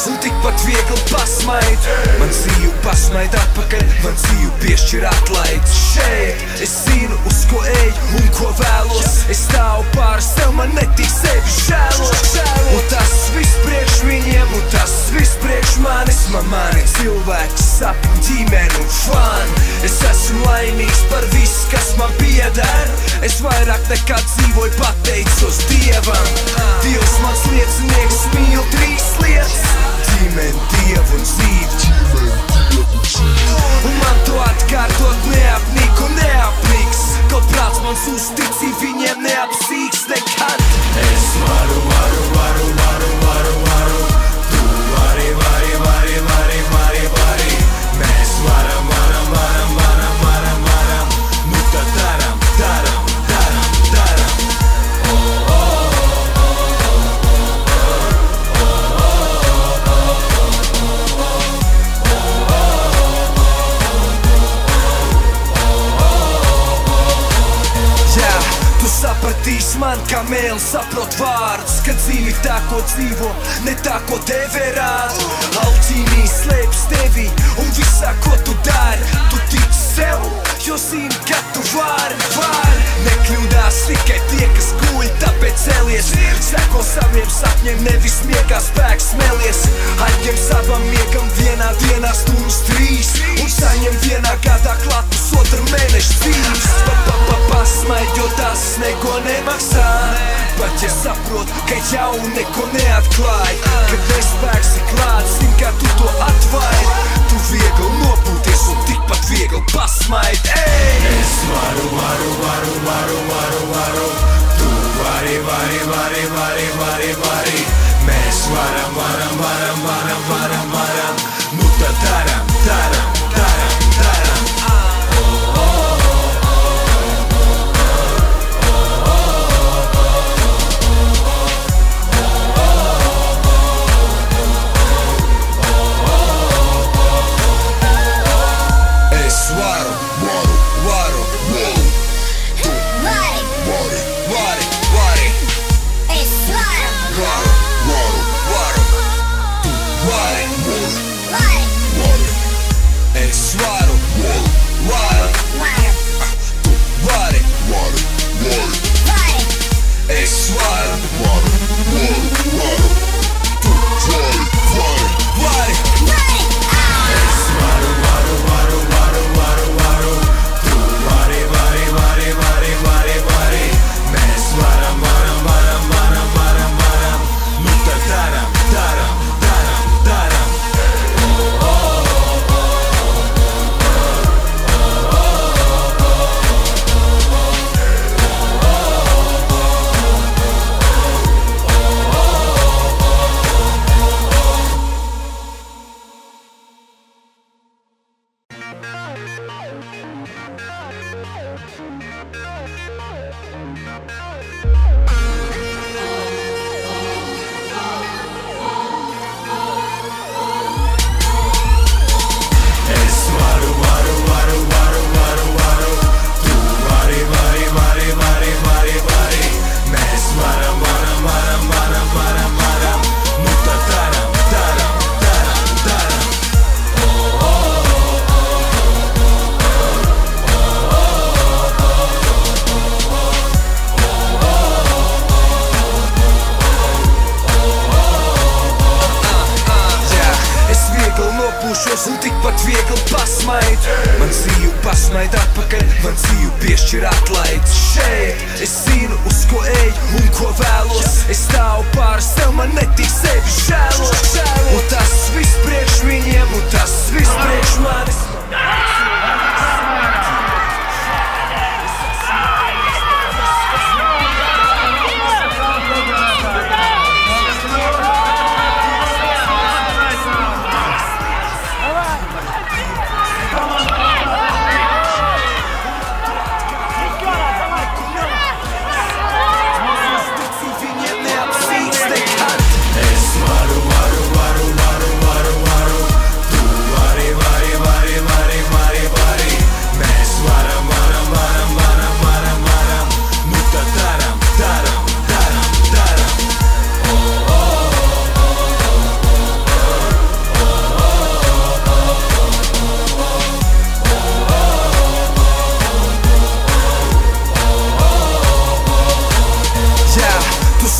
Un tikpat viegli pasmaid. Man dzīvu pasmaid atpakaļ, man dzīvu piešķir atlaid. Šeit es zinu, uz ko eju un ko vēlos. Es stāvu pār sev, man netīk sevi žēlos. Un tas viss priekš viņiem, un tas viss priekš manis. Man mani cilvēki, sapņi, ģimeni un fani. Es esmu laimīgs par visu, kas man pieder. Es vairāk nekā dzīvoju, pateicos Dievam. Dievs mans liecinieks, mīl trīs lietas: ģimeni, Dievu un dzīvi. Un man to atkārtot neapnīk un neapniks. Kaut prāts mans uzticī viņiem neapsīks nekad. Es varu. Tu vari. Mēs varam. Nu tad daram. Sapratīs man, kā mēls saprot vārdus, ka dzīvi tā, ko dzīvo, ne tā, ko tevi rāda. Alķīmija slēpjas tevī un visā, ko tu dari. Tu tici sev, jo zini, ka tu vari. Nekļūdās tikai tie, kas guļ, tāpēc celies. Seko saviem sapņiem, nevis miegā spēks smelies. Atņem savam miegam vienā dienā stundas 3 un saņem vienā gadā klāt pusotra mēneša dzīves. Pasmaid, jo tas neko nemaksā. Pat ja saprot, ka jau neko neatklāj. Kad nespēks ir klāts, zin, kā tu to atvairi. Tu viegli nopūties un tikpat viegli pasmaid. Es varu. Tu vari. Mēs varam. Nu tad daram. Būšos un tikpat viegli pasmaid. Man dzīvu pasmaid atpakaļ, man dzīvu piešķir atlaid. Šeit es zinu, uz ko eju un ko vēlos. Es stāvu pār sev, man netīk sevi žēlos. Un tas viss priekš viņiem, Tas viss priekš manis.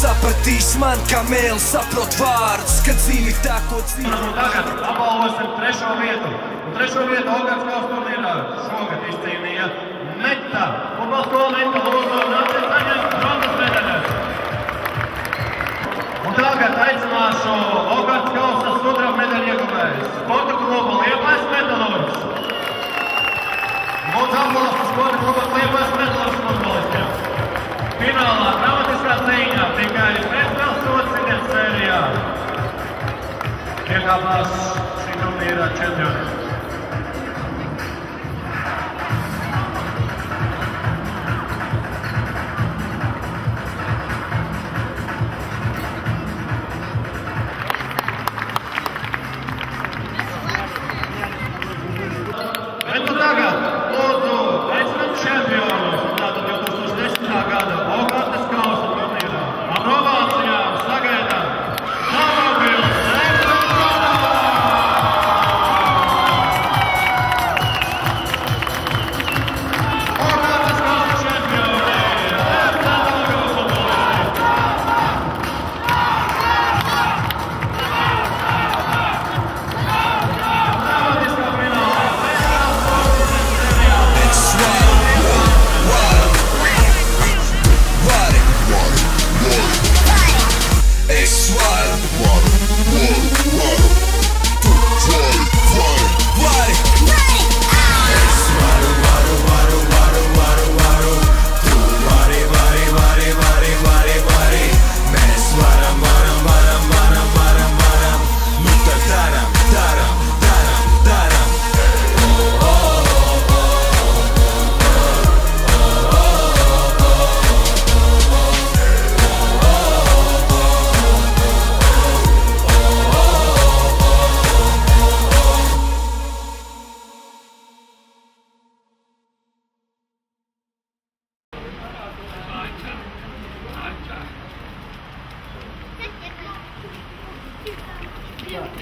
Sapratīs man, kā mēls saprot vārdus, kad dzīvi tā, ko dzīvi. Tagad apbalvosim trešo vietu. Un trešo vietu Ogāts kausa turnīrā šogad izcīnīja Meta. Futbola skola Meta lūdzu nāciet saņemt bronzas medaļas. Un tagad aicināšu Ogāts kausa sudraba medaļu ieguvējus. Sporta klubu Liepājas Metalurgs. Lūdzu apbalvosim sporta klubu Liepājas Metalurgs futbolistiem. Finālā dramatiskā cīņā tikai pēcspēles sodīšanas sērijā piekāpās šī turnīra čempioni. Bet nu tagad lūdzu aicināt čempionus. Tātad 2010. gada Ogātas kausa turnīrā. Ar ovācijām sagaidām Daugavpils Centrālā! Ogātas kausa čempioni! FC Daugavas futbolisti! Dramatiskā finālā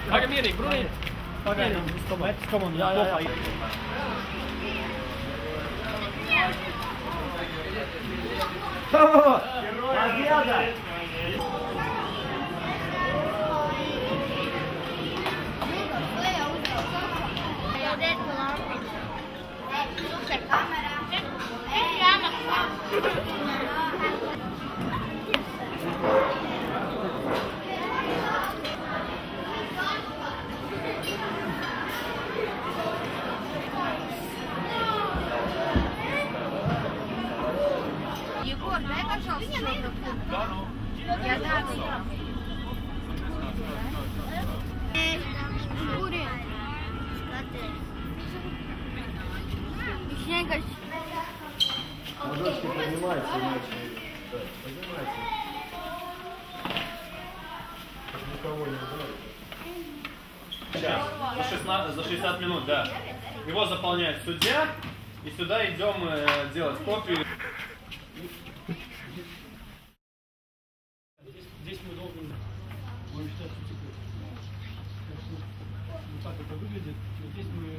Pagaidām mierīgi, Brunīt. Pagaidām, Metas komandu. Jā. Егор, дай, пожалуйста, что-то. Я дам. Курим. Снега. Ладошки поднимаются иначе. Поднимаются. Никого не знаю. Сейчас, за 60 минут, да. Его заполняет судья, и сюда идем делать копию. Здесь мы должны считать, вот так это выглядит. Вот здесь мы